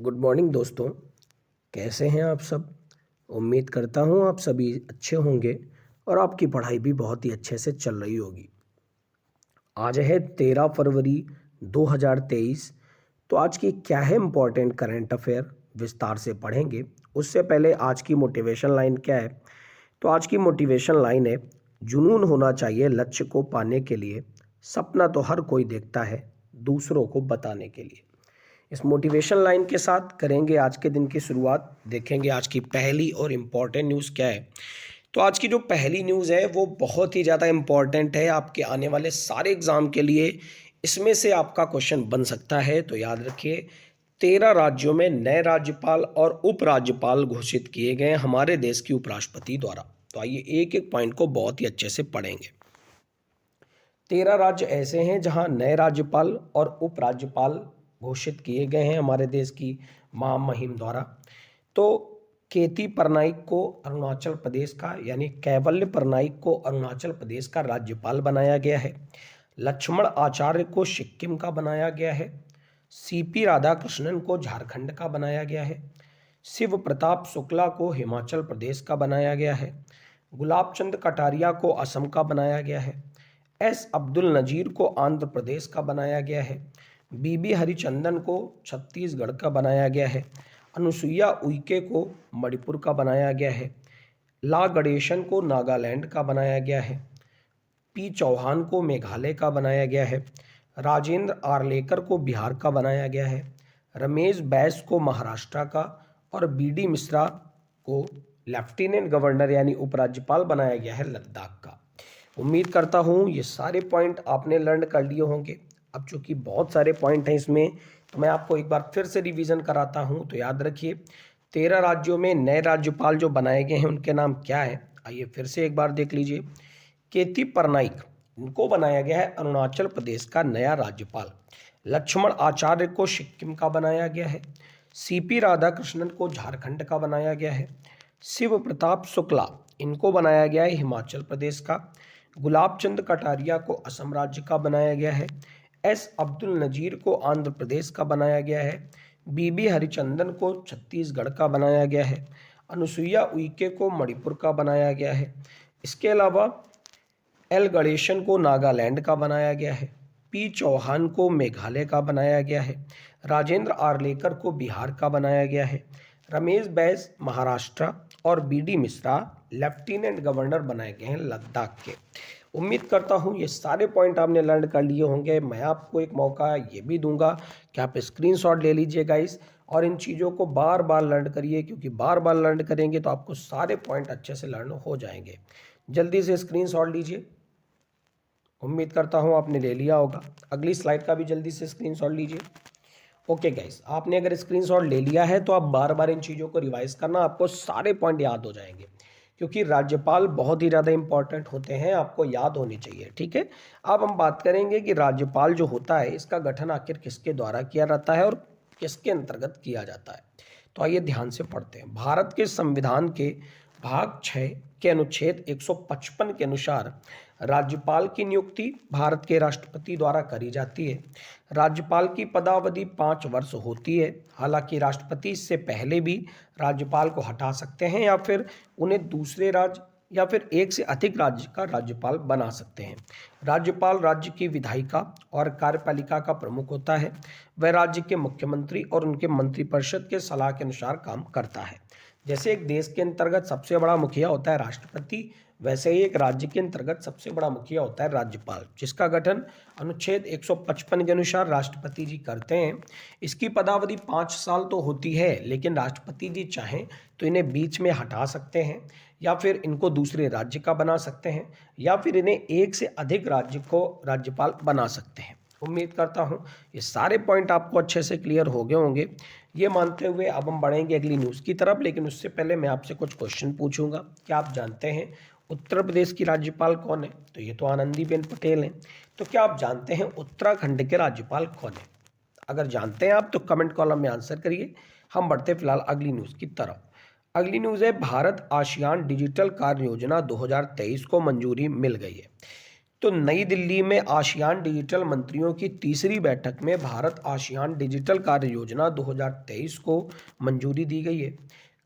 Good morning दोस्तों। कैसे हैं आप सब। उम्मीद करता हूँ आप सभी अच्छे होंगे और आपकी पढ़ाई भी बहुत ही अच्छे से चल रही होगी। आज है 13 फरवरी 2023। तो आज की क्या है इम्पोर्टेंट करंट अफेयर विस्तार से पढ़ेंगे। उससे पहले आज की मोटिवेशन लाइन क्या है। तो आज की मोटिवेशन लाइन है, जुनून होना चाहिए लक्ष्य को पाने के लिए, सपना तो हर कोई देखता है दूसरों को बताने के लिए। इस मोटिवेशन लाइन के साथ करेंगे आज के दिन की शुरुआत। देखेंगे आज की पहली और इम्पॉर्टेंट न्यूज़ क्या है। तो आज की जो पहली न्यूज़ है वो बहुत ही ज़्यादा इम्पॉर्टेंट है आपके आने वाले सारे एग्ज़ाम के लिए। इसमें से आपका क्वेश्चन बन सकता है, तो याद रखिए। 13 राज्यों में नए राज्यपाल और उपराज्यपाल घोषित किए गए हमारे देश की उपराष्ट्रपति द्वारा। तो आइए एक एक पॉइंट को बहुत ही अच्छे से पढ़ेंगे। 13 राज्य ऐसे हैं जहां नए राज्यपाल और उपराज्यपाल घोषित किए गए हैं हमारे देश की महामहिम द्वारा। तो केती परनाइक को अरुणाचल प्रदेश का यानी कैवल्य परनाइक को अरुणाचल प्रदेश का राज्यपाल बनाया गया है। लक्ष्मण आचार्य को सिक्किम का बनाया गया है। सीपी राधाकृष्णन को झारखंड का बनाया गया है। शिव प्रताप शुक्ला को हिमाचल प्रदेश का बनाया गया है। गुलाब चंद कटारिया को असम का बनाया गया है। एस अब्दुल नजीर को आंध्र प्रदेश का बनाया गया है। बीबी हरिचंदन को छत्तीसगढ़ का बनाया गया है। अनुसुईया उइके को मणिपुर का बनाया गया है। ला गणेशन को नागालैंड का बनाया गया है। पी चौहान को मेघालय का बनाया गया है। राजेंद्र आर्लेकर को बिहार का बनाया गया है। रमेश बैस को महाराष्ट्र का और बीडी मिश्रा को लेफ्टिनेंट गवर्नर यानी उपराज्यपाल बनाया गया है लद्दाख का। उम्मीद करता हूँ ये सारे पॉइंट आपने लर्न कर लिए होंगे। अब चूंकि बहुत सारे पॉइंट हैं इसमें, तो मैं आपको एक बार फिर से रिवीजन कराता हूँ। तो याद रखिए, 13 राज्यों में नए राज्यपाल जो बनाए गए हैं उनके नाम क्या है। आइए फिर से एक बार देख लीजिए। केती परनाइक, इनको बनाया गया है अरुणाचल प्रदेश का नया राज्यपाल। लक्ष्मण आचार्य को सिक्किम का बनाया गया है। सीपी राधाकृष्णन को झारखंड का बनाया गया है। शिव प्रताप शुक्ला, इनको बनाया गया है हिमाचल प्रदेश का। गुलाब चंद कटारिया को असम राज्य का बनाया गया है। एस अब्दुल नजीर को आंध्र प्रदेश का बनाया गया है। बीबी हरिचंदन को छत्तीसगढ़ का बनाया गया है। अनुसुईया उइके को मणिपुर का बनाया गया है। इसके अलावा एल गणेशन को नागालैंड का बनाया गया है। पी चौहान को मेघालय का बनाया गया है। राजेंद्र आर्लेकर को बिहार का बनाया गया है। रमेश बैस महाराष्ट्र और बीडी मिश्रा लेफ्टिनेंट गवर्नर बनाए गए हैं लद्दाख के। उम्मीद करता हूँ ये सारे पॉइंट आपने लर्न कर लिए होंगे। मैं आपको एक मौका ये भी दूंगा कि आप स्क्रीनशॉट ले लीजिएगा और इन चीज़ों को बार बार लर्न करिए, क्योंकि बार बार लर्न करेंगे तो आपको सारे पॉइंट अच्छे से लर्न हो जाएंगे। जल्दी से स्क्रीनशॉट लीजिए। उम्मीद करता हूँ आपने ले लिया होगा। अगली स्लाइड का भी जल्दी से स्क्रीनशॉट लीजिए। ओके गाइस, आपने अगर स्क्रीनशॉट ले लिया है तो आप बार बार इन चीज़ों को रिवाइज करना, आपको सारे पॉइंट याद हो जाएंगे, क्योंकि राज्यपाल बहुत ही ज़्यादा इंपॉर्टेंट होते हैं, आपको याद होने चाहिए। ठीक है, अब हम बात करेंगे कि राज्यपाल जो होता है इसका गठन आखिर किसके द्वारा किया जाता है और किसके अंतर्गत किया जाता है। तो आइए ध्यान से पढ़ते हैं। भारत के संविधान के भाग 6 के अनुच्छेद 155 के अनुसार राज्यपाल की नियुक्ति भारत के राष्ट्रपति द्वारा करी जाती है। राज्यपाल की पदावधि 5 वर्ष होती है। हालांकि राष्ट्रपति इससे पहले भी राज्यपाल को हटा सकते हैं या फिर उन्हें दूसरे राज्य या फिर एक से अधिक राज्य का राज्यपाल बना सकते हैं। राज्यपाल राज्य की विधायिका और कार्यपालिका का प्रमुख होता है। वह राज्य के मुख्यमंत्री और उनके मंत्रिपरिषद के सलाह के अनुसार काम करता है। जैसे एक देश के अंतर्गत सबसे बड़ा मुखिया होता है राष्ट्रपति, वैसे ही एक राज्य के अंतर्गत सबसे बड़ा मुखिया होता है राज्यपाल, जिसका गठन अनुच्छेद 155 के अनुसार राष्ट्रपति जी करते हैं। इसकी पदावधि 5 साल तो होती है, लेकिन राष्ट्रपति जी चाहें तो इन्हें बीच में हटा सकते हैं या फिर इनको दूसरे राज्य का बना सकते हैं या फिर इन्हें एक से अधिक राज्य को राज्यपाल बना सकते हैं। उम्मीद करता हूँ ये सारे पॉइंट आपको अच्छे से क्लियर हो गए होंगे। ये मानते हुए अब हम बढ़ेंगे अगली न्यूज़ की तरफ, लेकिन उससे पहले मैं आपसे कुछ क्वेश्चन पूछूंगा। क्या आप जानते हैं उत्तर प्रदेश की राज्यपाल कौन है? तो ये तो आनंदीबेन पटेल हैं। तो क्या आप जानते हैं उत्तराखंड के राज्यपाल कौन है? अगर जानते हैं आप तो कमेंट कॉलम में आंसर करिए। हम बढ़ते फिलहाल अगली न्यूज़ की तरफ। अगली न्यूज़ है, भारत आसियान डिजिटल कार्य योजना 2023 को मंजूरी मिल गई है। तो नई दिल्ली में आसियान डिजिटल मंत्रियों की तीसरी बैठक में भारत आसियान डिजिटल कार्य योजना 2023 को मंजूरी दी गई है।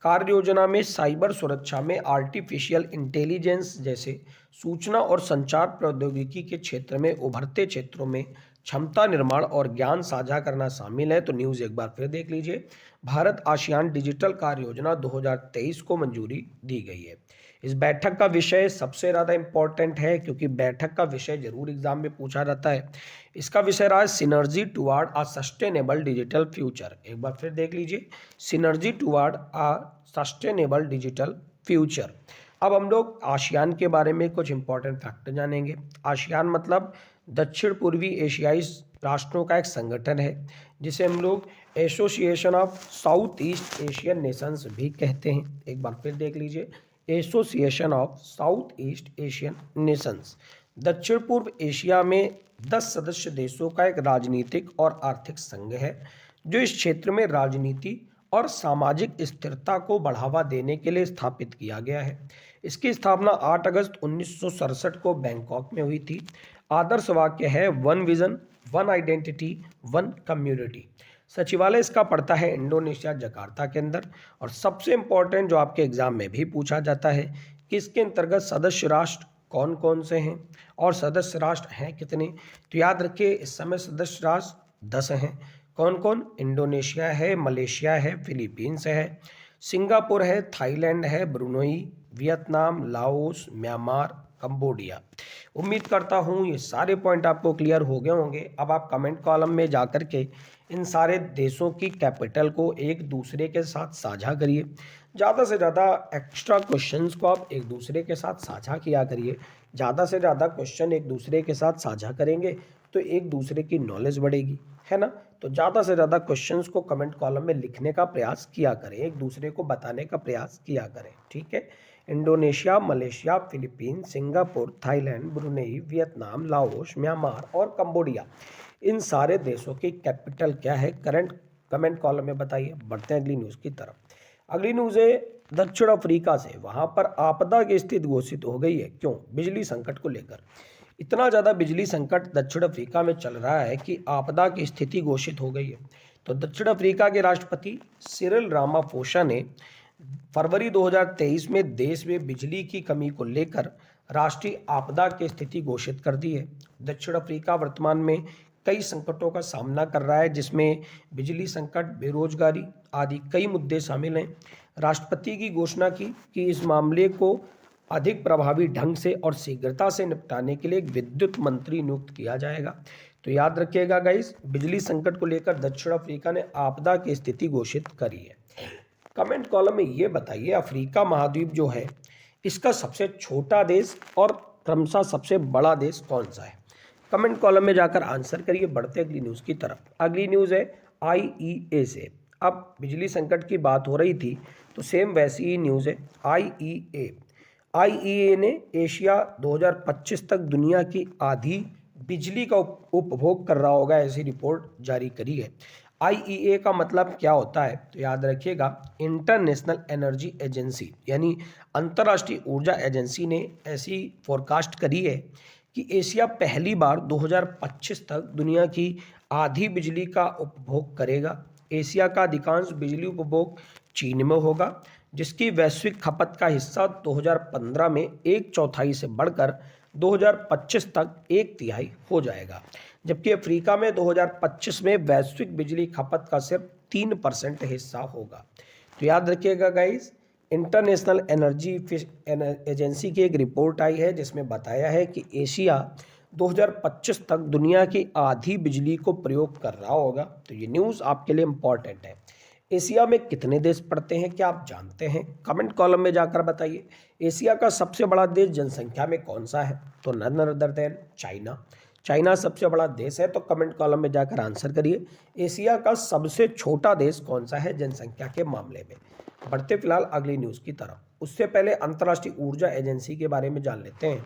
कार्य योजना में साइबर सुरक्षा में आर्टिफिशियल इंटेलिजेंस जैसे सूचना और संचार प्रौद्योगिकी के क्षेत्र में उभरते क्षेत्रों में क्षमता निर्माण और ज्ञान साझा करना शामिल है। तो न्यूज़ एक बार फिर देख लीजिए, भारत आसियान डिजिटल कार्य योजना 2023 को मंजूरी दी गई है। इस बैठक का विषय सबसे ज़्यादा इम्पोर्टेंट है क्योंकि बैठक का विषय जरूर एग्जाम में पूछा जाता है। इसका विषय रहा है synergy toward a sustainable digital future. एक बार फिर देख लीजिए, synergy toward a sustainable digital future. अब हम लोग आसियान के बारे में कुछ इंपॉर्टेंट फैक्ट जानेंगे। आसियान मतलब दक्षिण पूर्वी एशियाई राष्ट्रों का एक संगठन है जिसे हम लोग association of south east Asian Nations भी कहते हैं। एक बार फिर देख लीजिए, association of south east Asian Nations दक्षिण पूर्व एशिया में 10 सदस्य देशों का एक राजनीतिक और आर्थिक संघ है जो इस क्षेत्र में राजनीति और सामाजिक स्थिरता को बढ़ावा देने के लिए स्थापित किया गया है। इसकी स्थापना 8 अगस्त 1967 को बैंकॉक में हुई थी। आदर्श वाक्य है one vision, one identity, one community. सचिवालय इसका पड़ता है इंडोनेशिया जकार्ता के अंदर। और सबसे इंपॉर्टेंट जो आपके एग्जाम में भी पूछा जाता है कि इसके अंतर्गत सदस्य राष्ट्र कौन कौन से हैं और सदस्य राष्ट्र हैं कितने। तो याद रखिए, इस समय सदस्य राष्ट्र 10 हैं। कौन कौन? इंडोनेशिया है, मलेशिया है, फिलीपींस है, सिंगापुर है, थाईलैंड है, Brunei, Vietnam, Laos, Myanmar, Cambodia. उम्मीद करता हूँ ये सारे पॉइंट आपको क्लियर हो गए होंगे। अब आप कमेंट कॉलम में जाकर के इन सारे देशों की कैपिटल को एक दूसरे के साथ साझा करिए। ज़्यादा से ज़्यादा एक्स्ट्रा क्वेश्चंस को आप एक दूसरे के साथ साझा किया करिए। ज़्यादा से ज़्यादा क्वेश्चन एक दूसरे के साथ साझा करेंगे तो एक दूसरे की नॉलेज बढ़ेगी, है ना। तो ज़्यादा से ज़्यादा क्वेश्चंस को कमेंट कॉलम में लिखने का प्रयास किया करें, एक दूसरे को बताने का प्रयास किया करें, ठीक है। Indonesia, Malaysia, Philippines, Singapore, Thailand, Brunei, Vietnam, Laos, Myanmar और कंबोडिया, इन सारे देशों की कैपिटल क्या है करंट कमेंट कॉलम में बताइए। बढ़ते हैं अगली न्यूज़ की तरफ। अगली न्यूज़ है दक्षिण अफ्रीका से। वहाँ पर आपदा की स्थिति घोषित हो गई है। क्यों? बिजली संकट को लेकर। इतना ज़्यादा बिजली संकट दक्षिण अफ्रीका में चल रहा है कि आपदा की स्थिति घोषित हो गई है। तो दक्षिण अफ्रीका के राष्ट्रपति सिरिल रामाफोसा ने फरवरी 2023 में देश में बिजली की कमी को लेकर राष्ट्रीय आपदा की स्थिति घोषित कर दी है। दक्षिण अफ्रीका वर्तमान में कई संकटों का सामना कर रहा है जिसमें बिजली संकट, बेरोजगारी आदि कई मुद्दे शामिल हैं। राष्ट्रपति की घोषणा की कि इस मामले को अधिक प्रभावी ढंग से और शीघ्रता से निपटाने के लिए एक विद्युत मंत्री नियुक्त किया जाएगा। तो याद रखिएगा गाइस, बिजली संकट को लेकर दक्षिण अफ्रीका ने आपदा की स्थिति घोषित करी है। कमेंट कॉलम में ये बताइए, अफ्रीका महाद्वीप जो है इसका सबसे छोटा देश और क्रमशः सबसे बड़ा देश कौन सा है? कमेंट कॉलम में जाकर आंसर करिए। बढ़ते अगली न्यूज़ की तरफ। अगली न्यूज़ है आईईए से। अब बिजली संकट की बात हो रही थी तो सेम वैसी ही न्यूज़ है आईईए ने एशिया 2025 तक दुनिया की आधी बिजली का उपभोग कर रहा होगा, ऐसी रिपोर्ट जारी करी है। आईईए का मतलब क्या होता है? तो याद रखिएगा, इंटरनेशनल एनर्जी एजेंसी यानी अंतर्राष्ट्रीय ऊर्जा एजेंसी ने ऐसी फोरकास्ट करी है कि एशिया पहली बार 2025 तक दुनिया की आधी बिजली का उपभोग करेगा। एशिया का अधिकांश बिजली उपभोग चीन में होगा जिसकी वैश्विक खपत का हिस्सा 2015 में 1/4 से बढ़कर 2025 तक 1/3 हो जाएगा, जबकि अफ्रीका में 2025 में वैश्विक बिजली खपत का सिर्फ 3% हिस्सा होगा। तो याद रखिएगा गाइस, इंटरनेशनल एनर्जी एजेंसी की एक रिपोर्ट आई है जिसमें बताया है कि एशिया 2025 तक दुनिया की आधी बिजली को प्रयोग कर रहा होगा। तो ये न्यूज़ आपके लिए इम्पॉर्टेंट है। एशिया में कितने देश पड़ते हैं क्या आप जानते हैं? कमेंट कॉलम में जाकर बताइए। एशिया का सबसे बड़ा देश जनसंख्या में कौन सा है? तो none other than China. China सबसे बड़ा देश है। तो कमेंट कॉलम में जाकर आंसर करिए। एशिया का सबसे छोटा देश कौन सा है जनसंख्या के मामले में? बढ़ते फिलहाल अगली न्यूज़ की तरफ। उससे पहले अंतर्राष्ट्रीय ऊर्जा एजेंसी के बारे में जान लेते हैं।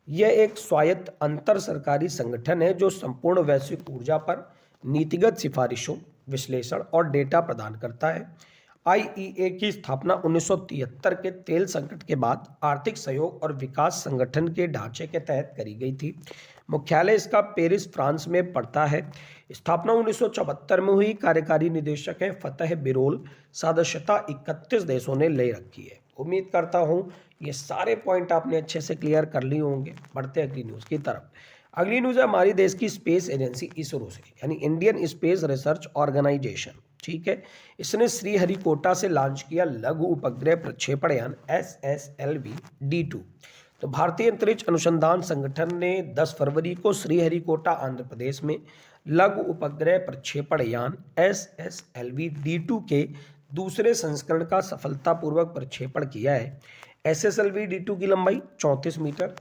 यह एक स्वायत्त अंतर सरकारी संगठन है जो संपूर्ण वैश्विक ऊर्जा पर नीतिगत सिफारिशों, विश्लेषण और डेटा प्रदान करता है। आईईए की स्थापना 1973 के तेल संकट के बाद आर्थिक सहयोग और विकास संगठन के ढांचे के तहत करी गई थी। मुख्यालय इसका पेरिस, फ्रांस में पड़ता है। स्थापना 1974 में हुई। कार्यकारी निदेशक है फतेह बिरोल। सदस्यता 31 देशों ने ले रखी है। उम्मीद करता हूं ये सारे पॉइंट आपने अच्छे से क्लियर कर लिए होंगे। बढ़ते हैं अगली न्यूज़ की तरफ। अगली न्यूज़ है हमारी देश की स्पेस एजेंसी इसरो से, यानी इंडियन स्पेस रिसर्च ऑर्गेनाइजेशन। ठीक है, इसने श्रीहरिकोटा से लॉन्च किया लघु उपग्रह प्रक्षेपण यान SSLV D2। तो भारतीय अंतरिक्ष अनुसंधान संगठन ने 10 फरवरी को श्रीहरिकोटा आंध्र प्रदेश में लघु उपग्रह प्रक्षेपण यान SSLV D2 के दूसरे संस्करण का सफलतापूर्वक प्रक्षेपण किया है। SSLV D2 की लंबाई 34 मीटर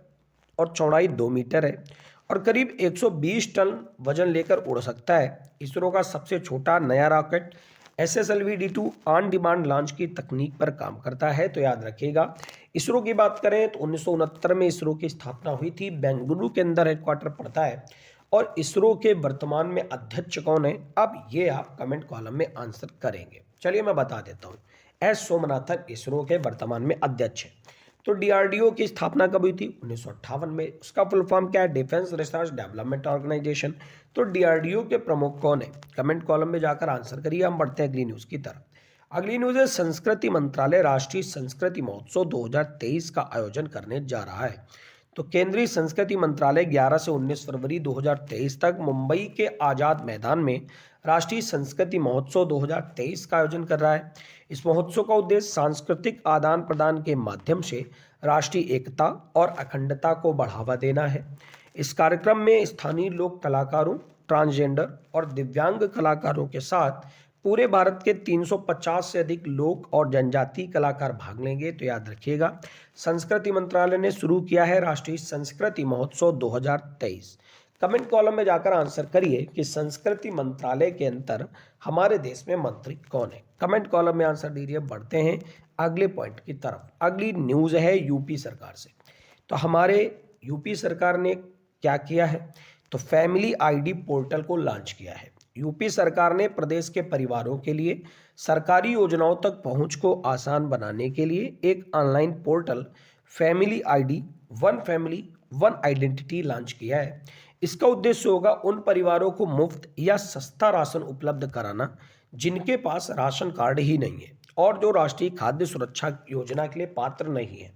और चौड़ाई 2 मीटर है और करीब 120 टन वजन लेकर उड़ सकता है। इसरो का सबसे छोटा नया rocket SSLV D2 on demand launch की तकनीक पर काम करता है। तो याद रखिएगा, इसरो की बात करें तो 1969 में इसरो की स्थापना हुई थी। बेंगलुरु के अंदर हेडक्वार्टर पड़ता है। और इसरो के वर्तमान में अध्यक्ष कौन है, अब ये आप कमेंट कॉलम में आंसर करेंगे। चलिए मैं बता देता हूँ। एस सोमनाथन इसरो के वर्तमान में अध्यक्ष है। तो DRDO की स्थापना कब हुई थी? 1958 में। उसका फुल फॉर्म क्या है? Defence research development organisation. तो DRDO के प्रमुख कौन है? कमेंट कॉलम में जाकर आंसर करिए। हम बढ़ते हैं अगली न्यूज़ की तरफ। अगली न्यूज़ है संस्कृति मंत्रालय राष्ट्रीय संस्कृति महोत्सव 2023 का आयोजन करने जा रहा है। तो केंद्रीय संस्कृति मंत्रालय 11 से 19 फरवरी 2023 तक मुंबई के आज़ाद मैदान में राष्ट्रीय संस्कृति महोत्सव 2023 का आयोजन कर रहा है। इस महोत्सव का उद्देश्य सांस्कृतिक आदान प्रदान के माध्यम से राष्ट्रीय एकता और अखंडता को बढ़ावा देना है। इस कार्यक्रम में स्थानीय लोक कलाकारों, ट्रांसजेंडर और दिव्यांग कलाकारों के साथ पूरे भारत के 350 से अधिक लोक और जनजातीय कलाकार भाग लेंगे। तो याद रखिएगा, संस्कृति मंत्रालय ने शुरू किया है राष्ट्रीय संस्कृति महोत्सव 2023। कमेंट कॉलम में जाकर आंसर करिए कि संस्कृति मंत्रालय के अंतर हमारे देश में मंत्री कौन है। कमेंट कॉलम में आंसर दीजिए। बढ़ते हैं अगले पॉइंट की तरफ। अगली न्यूज़ है यूपी सरकार से। तो हमारे यूपी सरकार ने क्या किया है? तो फैमिली ID पोर्टल को लॉन्च किया है। यूपी सरकार ने प्रदेश के परिवारों के लिए सरकारी योजनाओं तक पहुंच को आसान बनाने के लिए एक online portal family ID one family one identity launch किया है। इसका उद्देश्य होगा उन परिवारों को मुफ्त या सस्ता राशन उपलब्ध कराना जिनके पास राशन कार्ड ही नहीं है और जो राष्ट्रीय खाद्य सुरक्षा योजना के लिए पात्र नहीं है।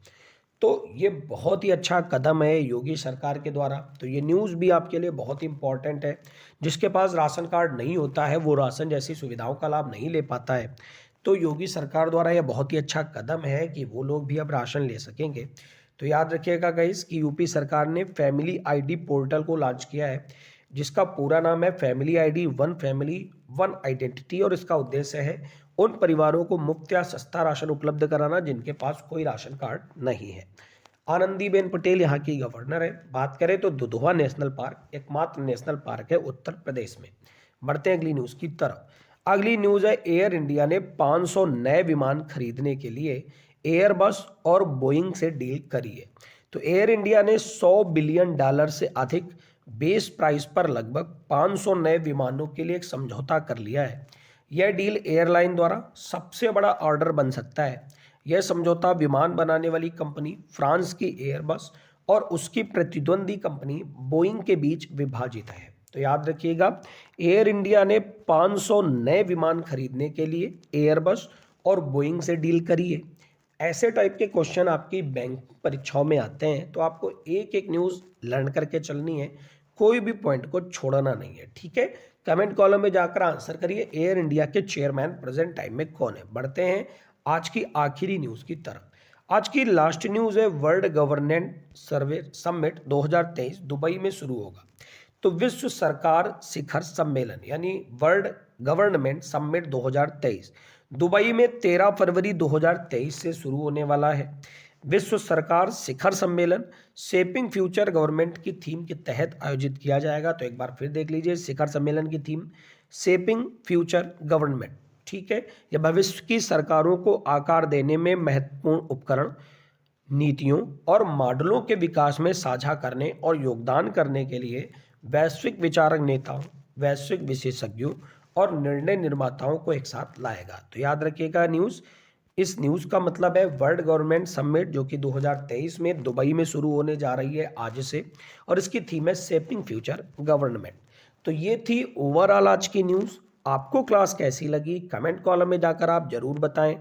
तो ये बहुत ही अच्छा कदम है योगी सरकार के द्वारा। तो ये न्यूज़ भी आपके लिए बहुत इंपॉर्टेंट है। जिसके पास राशन कार्ड नहीं होता है वो राशन जैसी सुविधाओं का लाभ नहीं ले पाता है। तो योगी सरकार द्वारा यह बहुत ही अच्छा कदम है कि वो लोग भी अब राशन ले सकेंगे। तो याद रखिएगा गाइस कि यूपी सरकार ने फैमिली ID पोर्टल को लॉन्च किया है, जिसका पूरा नाम है family ID one family one identity. और इसका उद्देश्य है उन परिवारों को मुफ्त या सस्ता राशन उपलब्ध कराना जिनके पास कोई राशन कार्ड नहीं है। आनंदीबेन पटेल यहाँ की गवर्नर है। बात करें तो दुधवा नेशनल पार्क एकमात्र नेशनल पार्क है उत्तर प्रदेश में। बढ़ते हैं अगली न्यूज़ की तरफ। अगली न्यूज़ है एयर इंडिया ने 500 नए विमान खरीदने के लिए एयरबस और बोइंग से डील करी है। तो एयर इंडिया ने $100 बिलियन से अधिक बेस प्राइस पर लगभग 500 नए विमानों के लिए एक समझौता कर लिया है। यह डील एयरलाइन द्वारा सबसे बड़ा ऑर्डर बन सकता है। यह समझौता विमान बनाने वाली कंपनी फ्रांस की एयरबस और उसकी प्रतिद्वंदी कंपनी बोइंग के बीच विभाजित है। तो याद रखिएगा, एयर इंडिया ने 500 नए विमान खरीदने के लिए एयरबस और बोइंग से डील करी है। ऐसे टाइप के क्वेश्चन आपकी बैंक परीक्षाओं में आते हैं, तो आपको एक एक न्यूज़ लर्न करके चलनी है, कोई भी पॉइंट को छोड़ना नहीं है। ठीक है, कमेंट कॉलम में जाकर आंसर करिए एयर इंडिया के चेयरमैन प्रेजेंट टाइम में कौन है। बढ़ते हैं आज की आखिरी न्यूज़ की तरफ। आज की लास्ट न्यूज़ है वर्ल्ड गवर्नेंस सर्वे समिट 2023 दुबई में शुरू होगा। तो विश्व सरकार शिखर सम्मेलन यानी वर्ल्ड गवर्नमेंट समिट 2023 दुबई में 13 फरवरी 2023 से शुरू होने वाला है। विश्व सरकार शिखर सम्मेलन शेपिंग फ्यूचर गवर्नमेंट की थीम के तहत आयोजित किया जाएगा। तो एक बार फिर देख लीजिए, शिखर सम्मेलन की थीम शेपिंग फ्यूचर गवर्नमेंट। ठीक है, यह भविष्य की सरकारों को आकार देने में महत्वपूर्ण उपकरण, नीतियों और मॉडलों के विकास में साझा करने और योगदान करने के लिए वैश्विक विचारक नेताओं, वैश्विक विशेषज्ञों और निर्णय निर्माताओं को एक साथ लाएगा। तो याद रखिएगा इस न्यूज़ का मतलब है वर्ल्ड गवर्नमेंट समिट, जो कि 2023 में दुबई में शुरू होने जा रही है आज से, और इसकी थीम है शेपिंग फ्यूचर गवर्नमेंट। तो ये थी ओवरऑल आज की न्यूज़। आपको क्लास कैसी लगी कमेंट कॉलम में जाकर आप जरूर बताएं।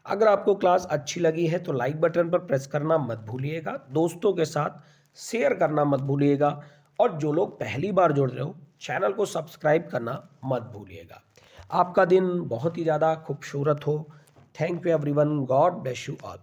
अगर आपको क्लास अच्छी लगी है तो लाइक बटन पर प्रेस करना मत भूलिएगा, दोस्तों के साथ शेयर करना मत भूलिएगा, और जो लोग पहली बार जुड़ रहे हो चैनल को सब्सक्राइब करना मत भूलिएगा। आपका दिन बहुत ही ज़्यादा खूबसूरत हो। Thank you everyone, God bless you all.